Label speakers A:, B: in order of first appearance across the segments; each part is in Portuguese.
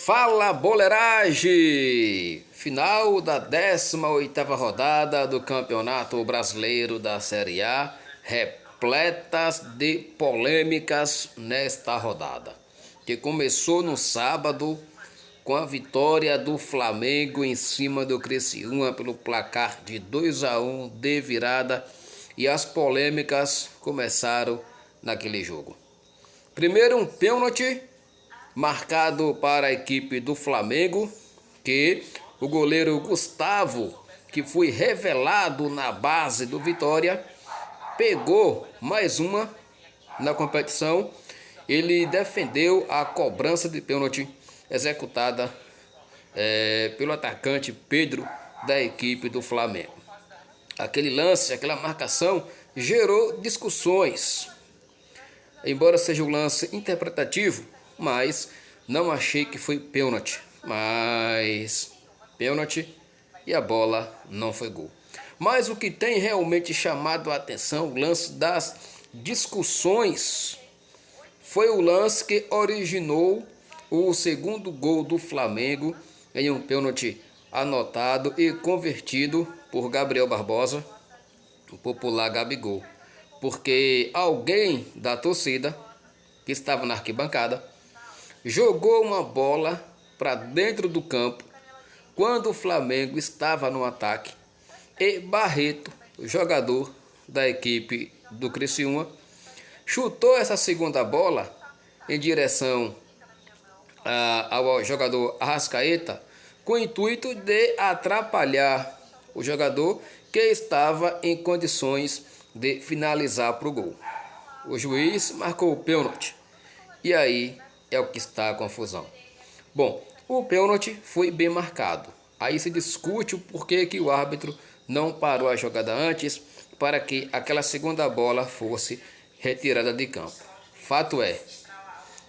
A: Fala boleragem! Final da 18ª rodada do Campeonato Brasileiro da Série A, repletas de polêmicas nesta rodada, que começou no sábado com a vitória do Flamengo em cima do Criciúma pelo placar de 2-1 de virada, e as polêmicas começaram naquele jogo. Primeiro, um pênalti marcado para a equipe do Flamengo, que o goleiro Gustavo, que foi revelado na base do Vitória, pegou mais uma na competição. Ele defendeu a cobrança de pênalti executada pelo atacante Pedro, da equipe do Flamengo. Aquele lance, aquela marcação gerou discussões. Embora seja um lance interpretativo, mas não achei que foi pênalti. Mas pênalti e a bola não foi gol. Mas o que tem realmente chamado a atenção, o lance das discussões, foi o lance que originou o segundo gol do Flamengo em um pênalti anotado e convertido por Gabriel Barbosa, o popular Gabigol. Porque alguém da torcida que estava na arquibancada jogou uma bola para dentro do campo quando o Flamengo estava no ataque, e Barreto, o jogador da equipe do Criciúma, chutou essa segunda bola em direção ao jogador Arrascaeta, com o intuito de atrapalhar o jogador que estava em condições de finalizar para o gol. O juiz marcou o pênalti, e aí é o que está a confusão. Bom, o pênalti foi bem marcado. Aí se discute o porquê que o árbitro não parou a jogada antes para que aquela segunda bola fosse retirada de campo. Fato é,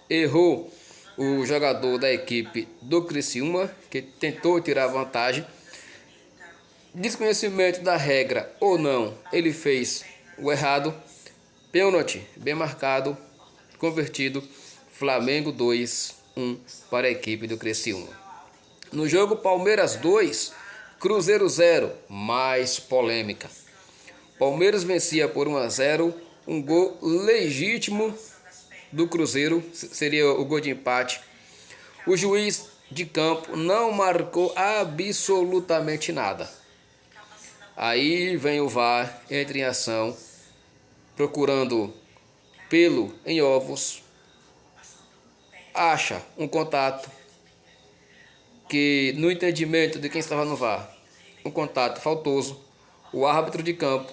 A: errou o jogador da equipe do Criciúma, que tentou tirar vantagem. Desconhecimento da regra ou não, ele fez o errado. Pênalti bem marcado, convertido. Flamengo 2-1 para a equipe do Criciúma. No jogo Palmeiras 2, Cruzeiro 0, mais polêmica. Palmeiras vencia por 1-0, um gol legítimo do Cruzeiro, seria o gol de empate. O juiz de campo não marcou absolutamente nada. Aí vem o VAR, entra em ação, procurando pelo em ovos, acha um contato que, no entendimento de quem estava no VAR, um contato faltoso. O árbitro de campo,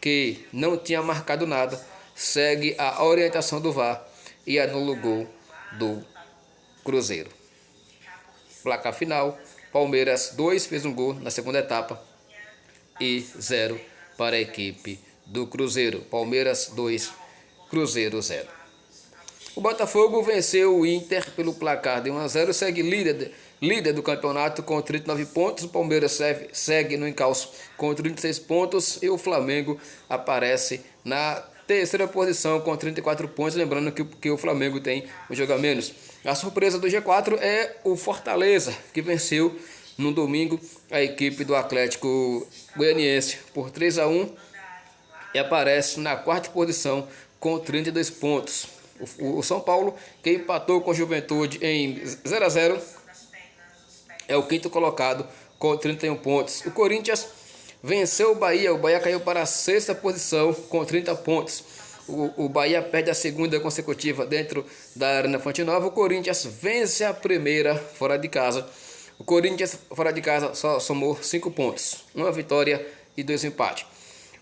A: que não tinha marcado nada, segue a orientação do VAR e anula o gol do Cruzeiro. Placar final: Palmeiras 2 fez um gol na segunda etapa e 0 para a equipe do Cruzeiro. Palmeiras 2, Cruzeiro 0. O Botafogo venceu o Inter pelo placar de 1-0, segue líder do campeonato com 39 pontos. O Palmeiras segue no encalço com 36 pontos e o Flamengo aparece na terceira posição com 34 pontos. Lembrando que o Flamengo tem um jogo a menos. A surpresa do G4 é o Fortaleza, que venceu no domingo a equipe do Atlético Goianiense por 3-1 e aparece na quarta posição com 32 pontos. O São Paulo, que empatou com o Juventude em 0-0, é o quinto colocado com 31 pontos. O Corinthians venceu o Bahia caiu para a sexta posição com 30 pontos. O Bahia perde a segunda consecutiva dentro da Arena Fonte Nova. O Corinthians vence a primeira fora de casa. O Corinthians fora de casa só somou 5 pontos, uma vitória e 2 empates.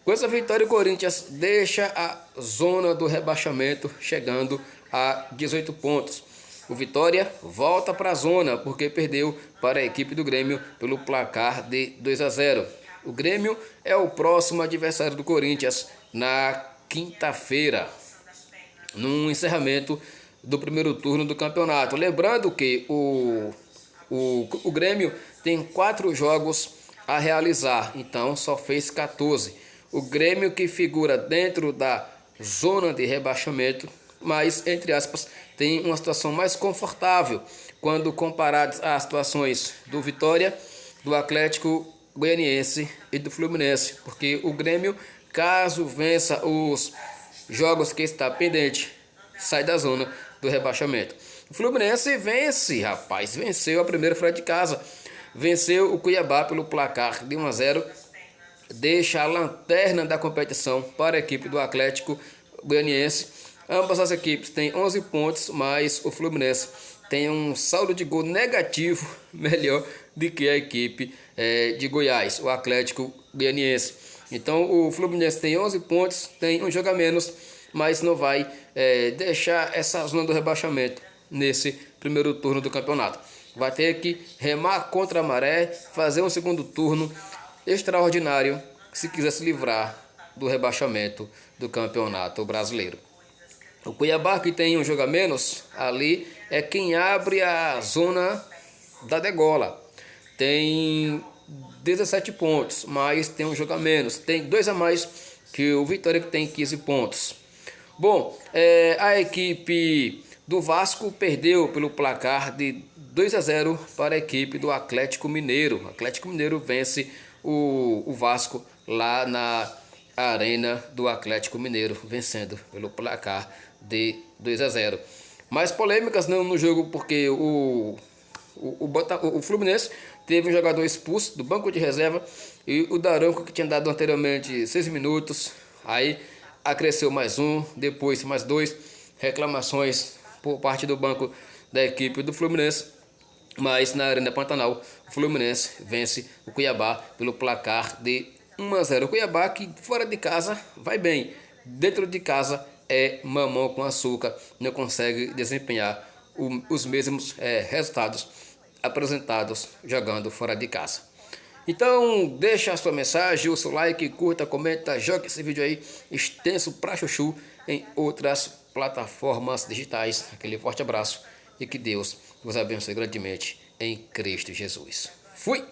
A: Com essa vitória, o Corinthians deixa a zona do rebaixamento, chegando a 18 pontos. O Vitória volta para a zona, porque perdeu para a equipe do Grêmio pelo placar de 2-0. O Grêmio é o próximo adversário do Corinthians na quinta-feira, no encerramento do primeiro turno do campeonato. Lembrando que o Grêmio tem 4 jogos a realizar, então só fez 14. O Grêmio, que figura dentro da zona de rebaixamento, mas, entre aspas, tem uma situação mais confortável quando comparados às situações do Vitória, do Atlético Goianiense e do Fluminense, porque o Grêmio, caso vença os jogos que está pendente, sai da zona do rebaixamento. O Fluminense vence, rapaz, venceu a primeira fora de casa, venceu o Cuiabá pelo placar de 1-0, deixa a lanterna da competição para a equipe do Atlético Goianiense. Ambas as equipes têm 11 pontos, mas o Fluminense tem um saldo de gol negativo melhor do que a equipe de Goiás, o Atlético Goianiense. Então o Fluminense tem 11 pontos, tem um jogo a menos, mas não vai deixar essa zona do rebaixamento nesse primeiro turno do campeonato. Vai ter que remar contra a maré, fazer um segundo turno extraordinário se quiser se livrar do rebaixamento do campeonato brasileiro. O Cuiabá, que tem um jogo a menos, ali é quem abre a zona da degola. Tem 17 pontos, mas tem um jogo a menos. Tem 2 a mais que o Vitória, que tem 15 pontos. Bom, a equipe do Vasco perdeu pelo placar de 2-0 para a equipe do Atlético Mineiro. O Atlético Mineiro vence o Vasco lá na Arena do Atlético Mineiro, vencendo pelo placar de 2-0. Mais polêmicas no jogo, porque o Fluminense teve um jogador expulso do banco de reserva e o Daronco, que tinha dado anteriormente 6 minutos, aí acresceu mais um, depois mais 2, reclamações por parte do banco da equipe do Fluminense, mas na Arena Pantanal o Fluminense vence o Cuiabá pelo placar de 1-0. O Cuiabá, que fora de casa vai bem, dentro de casa é mamão com açúcar, não consegue desempenhar os mesmos resultados apresentados jogando fora de casa. Então deixa a sua mensagem, o seu like, curta, comenta, joga esse vídeo aí extenso pra chuchu em outras plataformas digitais. Aquele forte abraço e que Deus vos abençoe grandemente em Cristo Jesus. Fui!